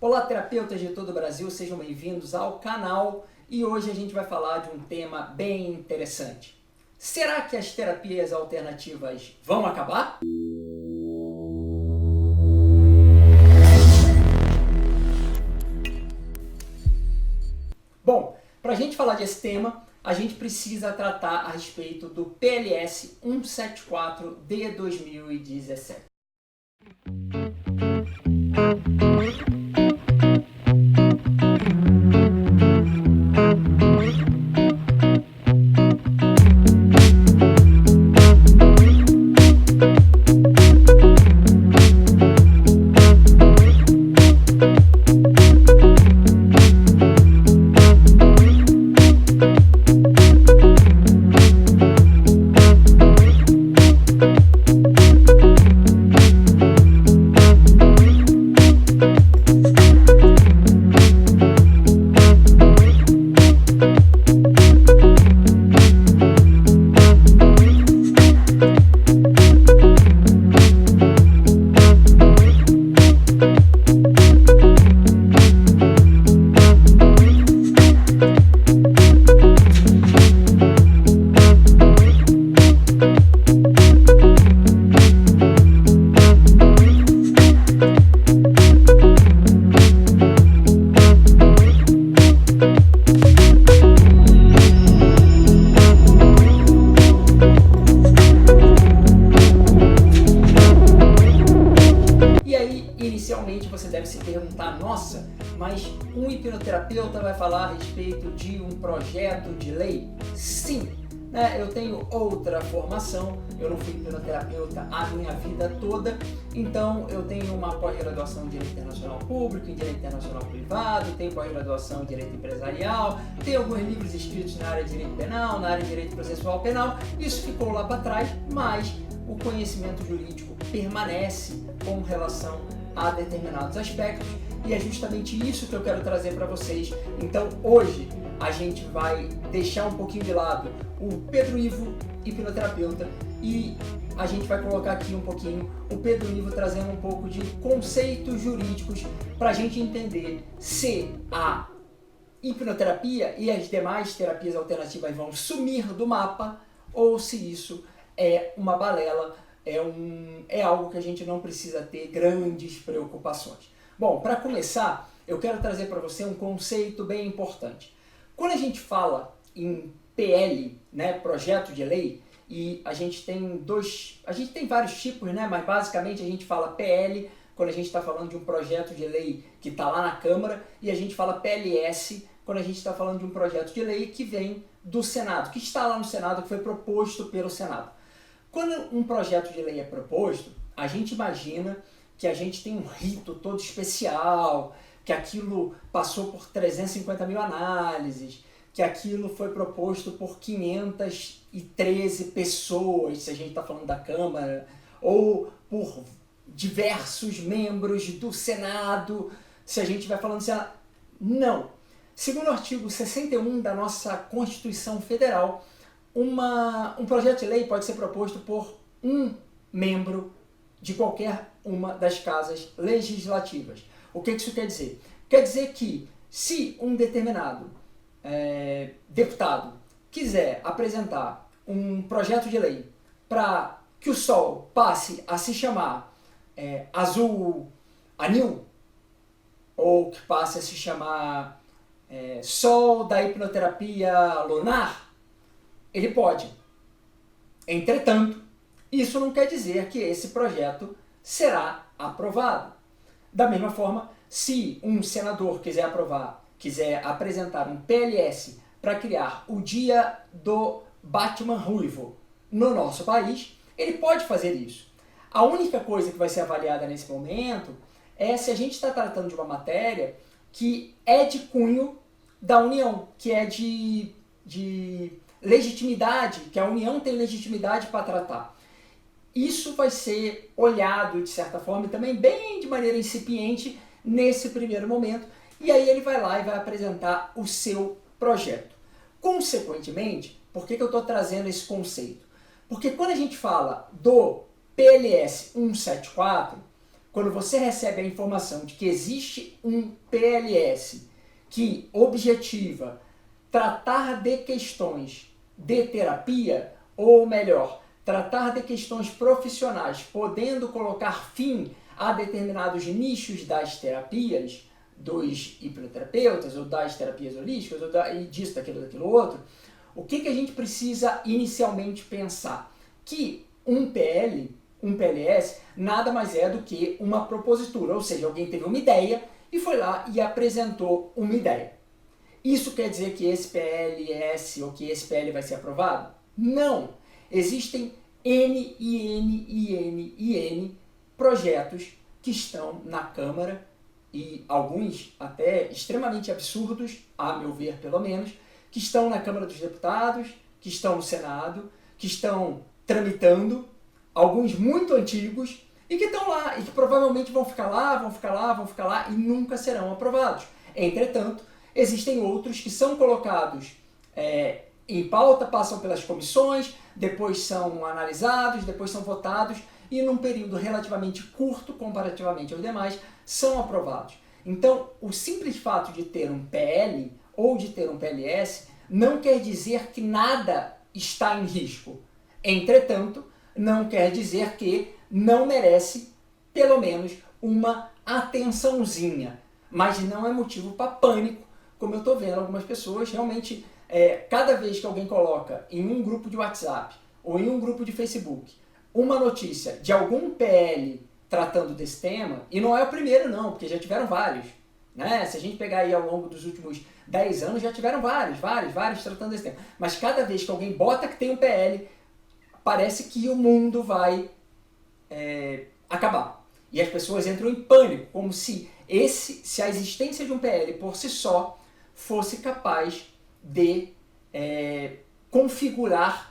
Olá, terapeutas de todo o Brasil, sejam bem-vindos ao canal e hoje a gente vai falar de um tema bem interessante. Será que as terapias alternativas vão acabar? Bom, para a gente falar desse tema, a gente precisa tratar a respeito do PLS 174 de 2017. Inicialmente você deve se perguntar, nossa, mas um hipnoterapeuta vai falar a respeito de um projeto de lei? Sim, né? Eu tenho outra formação, eu não fui hipnoterapeuta a minha vida toda, então eu tenho uma pós-graduação em Direito Internacional Público, em Direito Internacional Privado, tenho pós-graduação em Direito Empresarial, tenho alguns livros escritos na área de Direito Penal, na área de Direito Processual Penal, isso ficou lá para trás, mas o conhecimento jurídico permanece com relação a determinados aspectos e é justamente isso que eu quero trazer para vocês. Então hoje a gente vai deixar um pouquinho de lado o Pedro Ivo, hipnoterapeuta, e a gente vai colocar aqui um pouquinho o Pedro Ivo trazendo um pouco de conceitos jurídicos para a gente entender se a hipnoterapia e as demais terapias alternativas vão sumir do mapa ou se isso é uma balela, é algo que a gente não precisa ter grandes preocupações. Bom, para começar, eu quero trazer para você um conceito bem importante. Quando a gente fala em PL, né, projeto de lei, e a gente tem vários tipos, né, mas basicamente a gente fala PL quando a gente está falando de um projeto de lei que está lá na Câmara, e a gente fala PLS quando a gente está falando de um projeto de lei que vem do Senado, que está lá no Senado, que foi proposto pelo Senado. Quando um projeto de lei é proposto, a gente imagina que a gente tem um rito todo especial, que aquilo passou por 350 mil análises, que aquilo foi proposto por 513 pessoas, se a gente está falando da Câmara, ou por diversos membros do Senado, se a gente estiver falando do Senado. Não. Segundo o artigo 61 da nossa Constituição Federal, um projeto de lei pode ser proposto por um membro de qualquer uma das casas legislativas. O que isso quer dizer? Quer dizer que se um determinado deputado quiser apresentar um projeto de lei para que o sol passe a se chamar azul anil, ou que passe a se chamar sol da hipnoterapia lunar, ele pode. Entretanto, isso não quer dizer que esse projeto será aprovado. Da mesma forma, se um senador quiser apresentar um PLS para criar o Dia do Batman Ruivo no nosso país, ele pode fazer isso. A única coisa que vai ser avaliada nesse momento é se a gente está tratando de uma matéria que é de cunho da União, que é de legitimidade, que a União tem legitimidade para tratar. Isso vai ser olhado, de certa forma, e também bem de maneira incipiente nesse primeiro momento, e aí ele vai lá e vai apresentar o seu projeto. Consequentemente, por que eu estou trazendo esse conceito? Porque quando a gente fala do PLS 174, quando você recebe a informação de que existe um PLS que objetiva tratar de questões de terapia, ou melhor, tratar de questões profissionais, podendo colocar fim a determinados nichos das terapias, dos hipnoterapeutas, ou das terapias holísticas, ou disso, daquilo outro, o que a gente precisa inicialmente pensar? Que um PLS, nada mais é do que uma propositura, ou seja, alguém teve uma ideia e foi lá e apresentou uma ideia. Isso quer dizer que esse PLS ou que esse PL vai ser aprovado? Não! Existem N projetos que estão na Câmara, e alguns até extremamente absurdos, a meu ver pelo menos, que estão na Câmara dos Deputados, que estão no Senado, que estão tramitando, alguns muito antigos, e que estão lá, e que provavelmente vão ficar lá e nunca serão aprovados. Entretanto, existem outros que são colocados em pauta, passam pelas comissões, depois são analisados, depois são votados, e num período relativamente curto, comparativamente aos demais, são aprovados. Então, o simples fato de ter um PL ou de ter um PLS não quer dizer que nada está em risco. Entretanto, não quer dizer que não merece, pelo menos, uma atençãozinha. Mas não é motivo para pânico, como eu estou vendo algumas pessoas. Realmente, cada vez que alguém coloca em um grupo de WhatsApp ou em um grupo de Facebook uma notícia de algum PL tratando desse tema, e não é o primeiro não, porque já tiveram vários, né? Se a gente pegar aí ao longo dos últimos 10 anos, já tiveram vários tratando desse tema. Mas cada vez que alguém bota que tem um PL, parece que o mundo vai acabar. E as pessoas entram em pânico, como se a existência de um PL por si só fosse capaz de configurar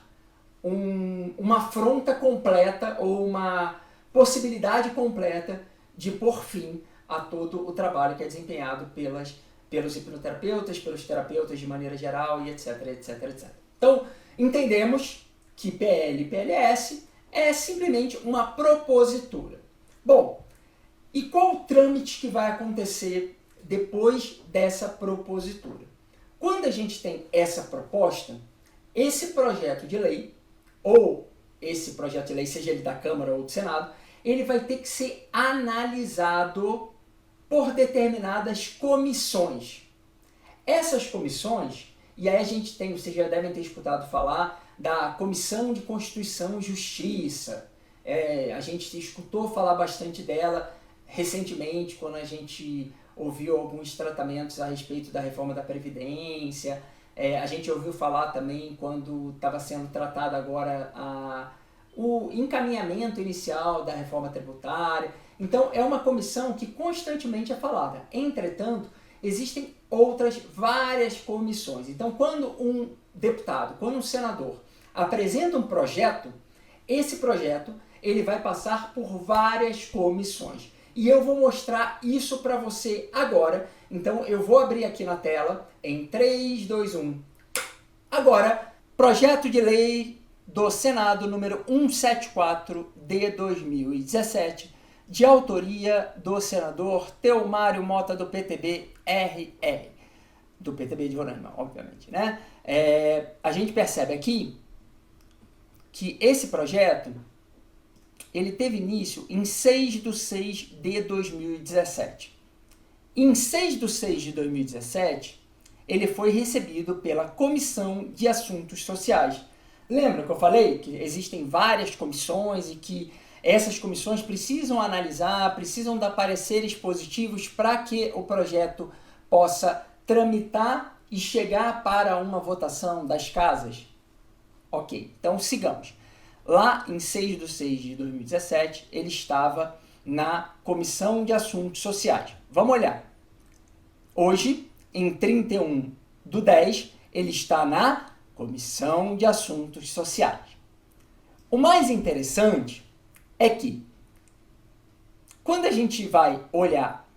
uma afronta completa ou uma possibilidade completa de pôr fim a todo o trabalho que é desempenhado pelos hipnoterapeutas, pelos terapeutas de maneira geral e etc. Então, entendemos que PL e PLS é simplesmente uma propositura. Bom, e qual o trâmite que vai acontecer depois dessa propositura? Quando a gente tem essa proposta, esse projeto de lei, ou esse projeto de lei, seja ele da Câmara ou do Senado, ele vai ter que ser analisado por determinadas comissões. Essas comissões, e aí a gente tem, vocês já devem ter escutado falar da Comissão de Constituição e Justiça. A gente escutou falar bastante dela recentemente, quando a gente ouviu alguns tratamentos a respeito da reforma da Previdência. A gente ouviu falar também quando estava sendo tratado agora o encaminhamento inicial da reforma tributária. Então, é uma comissão que constantemente é falada. Entretanto, existem várias comissões. Então, quando um deputado, quando um senador apresenta um projeto, esse projeto ele vai passar por várias comissões. E eu vou mostrar isso para você agora. Então, eu vou abrir aqui na tela em 3, 2, 1. Agora, projeto de lei do Senado número 174 de 2017, de autoria do senador Teomário Mota, do PTB-RR, do PTB de Roraima, obviamente, né? A gente percebe aqui que esse projeto ele teve início em 6/6 de 2017. Em 6/6 de 2017, ele foi recebido pela Comissão de Assuntos Sociais. Lembra que eu falei que existem várias comissões e que essas comissões precisam analisar, precisam dar pareceres positivos para que o projeto possa tramitar e chegar para uma votação das casas? Ok, então sigamos. Lá em 6/6 de 2017, ele estava na Comissão de Assuntos Sociais. Vamos olhar. Hoje, em 31/10, ele está na Comissão de Assuntos Sociais. O mais interessante é que, quando a gente vai olhar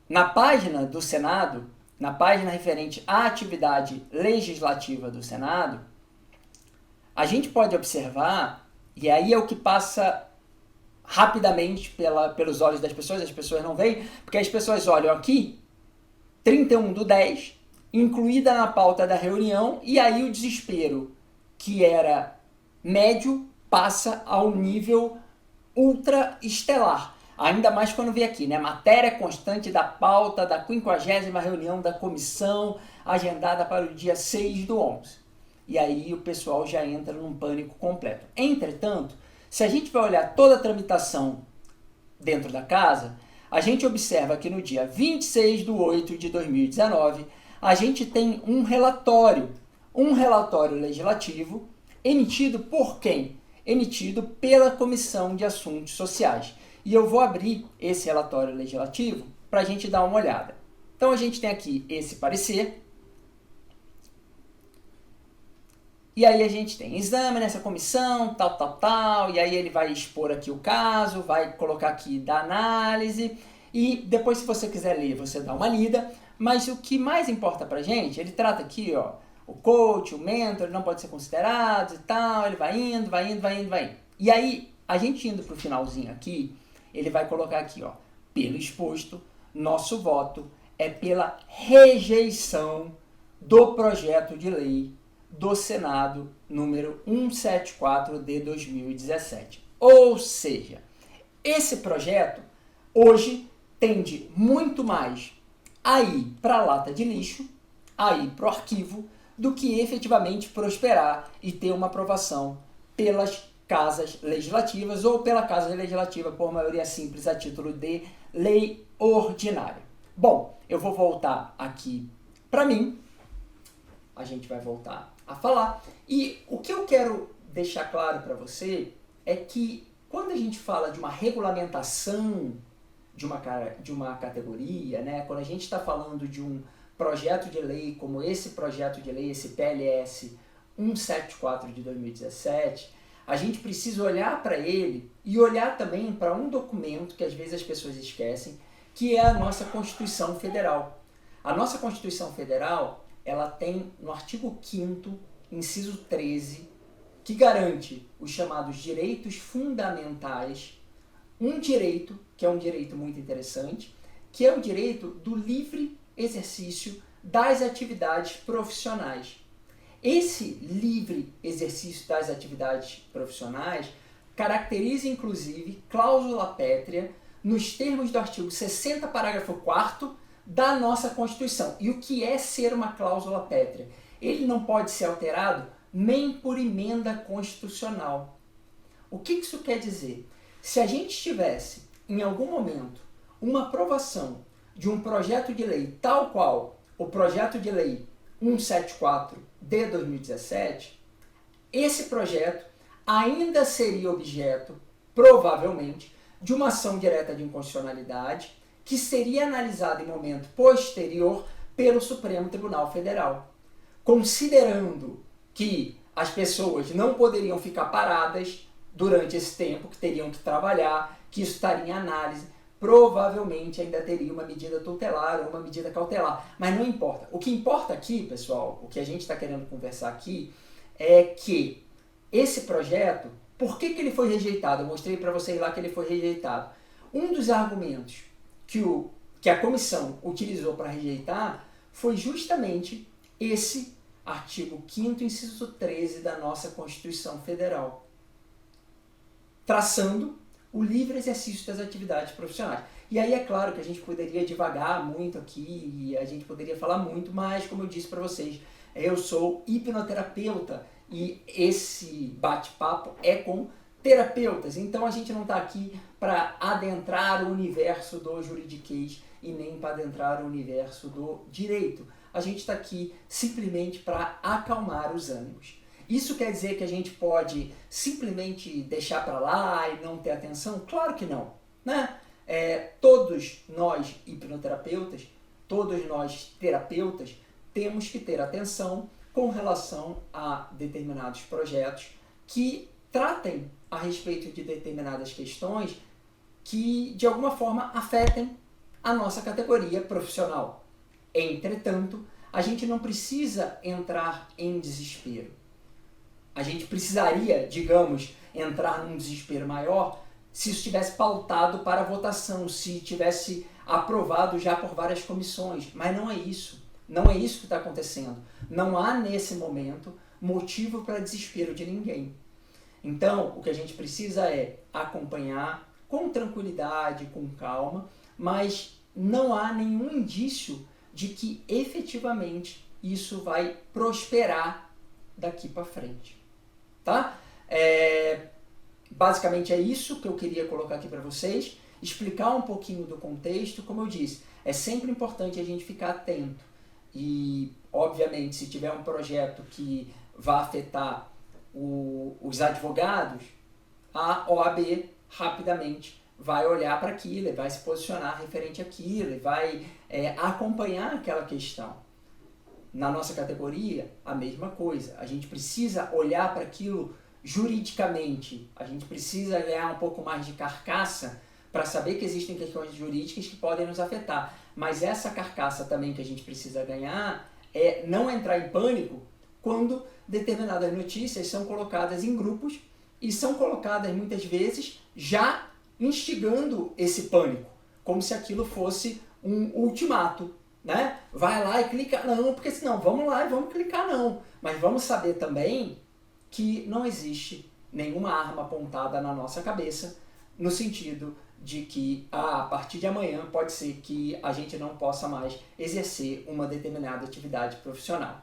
na página do Senado, na página referente à atividade legislativa do Senado, a gente pode observar, e aí é o que passa rapidamente pelos olhos das pessoas, as pessoas não veem, porque as pessoas olham aqui, 31/10, incluída na pauta da reunião, e aí o desespero, que era médio, passa ao nível ultra estelar. Ainda mais quando vem aqui, né? Matéria constante da pauta da 50ª reunião da comissão, agendada para o dia 6/11. E aí o pessoal já entra num pânico completo. Entretanto, se a gente vai olhar toda a tramitação dentro da casa, a gente observa que no dia 26/8/2019, a gente tem um relatório legislativo emitido por quem? Emitido pela Comissão de Assuntos Sociais. E eu vou abrir esse relatório legislativo para a gente dar uma olhada. Então a gente tem aqui esse parecer. E aí a gente tem exame nessa comissão, tal, e aí ele vai expor aqui o caso, vai colocar aqui da análise, e depois, se você quiser ler, você dá uma lida, mas o que mais importa pra gente, ele trata aqui, ó, o coach, o mentor, não pode ser considerado e tal, ele vai indo. E aí, a gente indo pro finalzinho aqui, ele vai colocar aqui, ó, pelo exposto, nosso voto é pela rejeição do projeto de lei do Senado número 174 de 2017. Ou seja, esse projeto hoje tende muito mais a ir para a lata de lixo, a ir para o arquivo, do que efetivamente prosperar e ter uma aprovação pelas casas legislativas ou pela casa legislativa por maioria simples a título de lei ordinária. Bom, eu vou voltar aqui para mim, a gente vai voltar a falar, e o que eu quero deixar claro para você é que quando a gente fala de uma regulamentação de uma categoria, né, quando a gente está falando de um projeto de lei como esse projeto de lei, esse PLS 174 de 2017, a gente precisa olhar para ele e olhar também para um documento que às vezes as pessoas esquecem, que é a nossa Constituição Federal. A nossa Constituição Federal, ela tem no artigo 5º, inciso 13, que garante os chamados direitos fundamentais, um direito, que é um direito muito interessante, que é o direito do livre exercício das atividades profissionais. Esse livre exercício das atividades profissionais caracteriza, inclusive, cláusula pétrea nos termos do artigo 60, parágrafo 4º da nossa Constituição. E o que é ser uma cláusula pétrea? Ele não pode ser alterado nem por emenda constitucional. O que isso quer dizer? Se a gente tivesse, em algum momento, uma aprovação de um projeto de lei tal qual o projeto de lei 174 de 2017, esse projeto ainda seria objeto, provavelmente, de uma ação direta de inconstitucionalidade que seria analisada em momento posterior pelo Supremo Tribunal Federal, considerando que as pessoas não poderiam ficar paradas durante esse tempo, que teriam que trabalhar, que isso estaria em análise, provavelmente ainda teria uma medida tutelar ou uma medida cautelar, mas não importa. O que importa aqui, pessoal, o que a gente está querendo conversar aqui, é que esse projeto, por que ele foi rejeitado? Eu mostrei para vocês lá que ele foi rejeitado. Um dos argumentos que a comissão utilizou para rejeitar foi justamente esse artigo 5º, inciso 13 da nossa Constituição Federal, traçando o livre exercício das atividades profissionais. E aí é claro que a gente poderia divagar muito aqui, e a gente poderia falar muito, mas como eu disse para vocês, eu sou hipnoterapeuta e esse bate-papo é com terapeutas, então a gente não está aqui para adentrar o universo do juridiquês e nem para adentrar o universo do direito. A gente está aqui simplesmente para acalmar os ânimos. Isso quer dizer que a gente pode simplesmente deixar para lá e não ter atenção? Claro que não, né? Todos nós hipnoterapeutas, todos nós terapeutas, temos que ter atenção com relação a determinados projetos que tratem a respeito de determinadas questões que, de alguma forma, afetem a nossa categoria profissional. Entretanto, a gente não precisa entrar em desespero. A gente precisaria, digamos, entrar num desespero maior se isso tivesse pautado para votação, se tivesse aprovado já por várias comissões. Mas não é isso. Não é isso que está acontecendo. Não há, nesse momento, motivo para desespero de ninguém. Então, o que a gente precisa é acompanhar com tranquilidade, com calma, mas não há nenhum indício de que efetivamente isso vai prosperar daqui para frente. Tá? Basicamente é isso que eu queria colocar aqui para vocês, explicar um pouquinho do contexto. Como eu disse, é sempre importante a gente ficar atento e, obviamente, se tiver um projeto que vá afetar os advogados, a OAB rapidamente vai olhar para aquilo, vai se posicionar referente àquilo, vai acompanhar aquela questão. Na nossa categoria, a mesma coisa. A gente precisa olhar para aquilo juridicamente, a gente precisa ganhar um pouco mais de carcaça para saber que existem questões jurídicas que podem nos afetar. Mas essa carcaça também que a gente precisa ganhar é não entrar em pânico quando determinadas notícias são colocadas em grupos e são colocadas muitas vezes já instigando esse pânico, como se aquilo fosse um ultimato, né? Vai lá e clica não, porque senão vamos lá e vamos clicar não. Mas vamos saber também que não existe nenhuma arma apontada na nossa cabeça, no sentido de que a partir de amanhã pode ser que a gente não possa mais exercer uma determinada atividade profissional.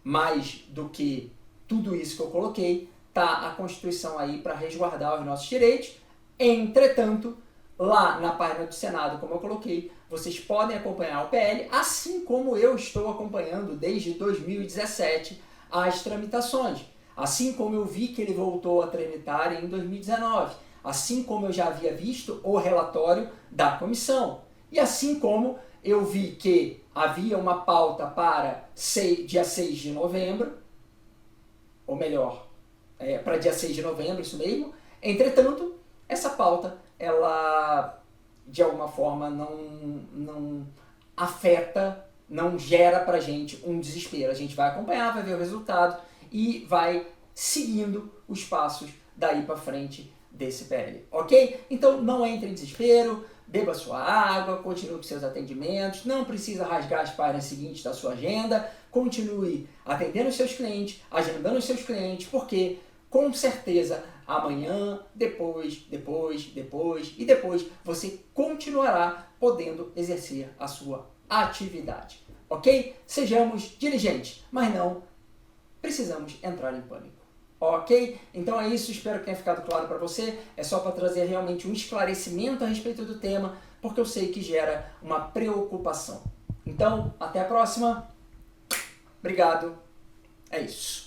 Mais do que tudo isso que eu coloquei, está a Constituição aí para resguardar os nossos direitos. Entretanto, lá na página do Senado, como eu coloquei, vocês podem acompanhar o PL, assim como eu estou acompanhando desde 2017 as tramitações. Assim como eu vi que ele voltou a tramitar em 2019, assim como eu já havia visto o relatório da comissão, e assim como eu vi que havia uma pauta para dia 6 de novembro, ou melhor, para dia 6 de novembro, isso mesmo. Entretanto, essa pauta, ela de alguma forma não afeta, não gera para a gente um desespero. A gente vai acompanhar, vai ver o resultado e vai seguindo os passos daí para frente desse PL, ok? Então não entre em desespero, beba sua água, continue com seus atendimentos, não precisa rasgar as páginas seguintes da sua agenda, continue atendendo os seus clientes, agendando os seus clientes, porque com certeza amanhã, depois você continuará podendo exercer a sua atividade, ok? Sejamos diligentes, mas não precisamos entrar em pânico. Ok? Então é isso, espero que tenha ficado claro para você. É só para trazer realmente um esclarecimento a respeito do tema, porque eu sei que gera uma preocupação. Então, até a próxima. Obrigado. É isso.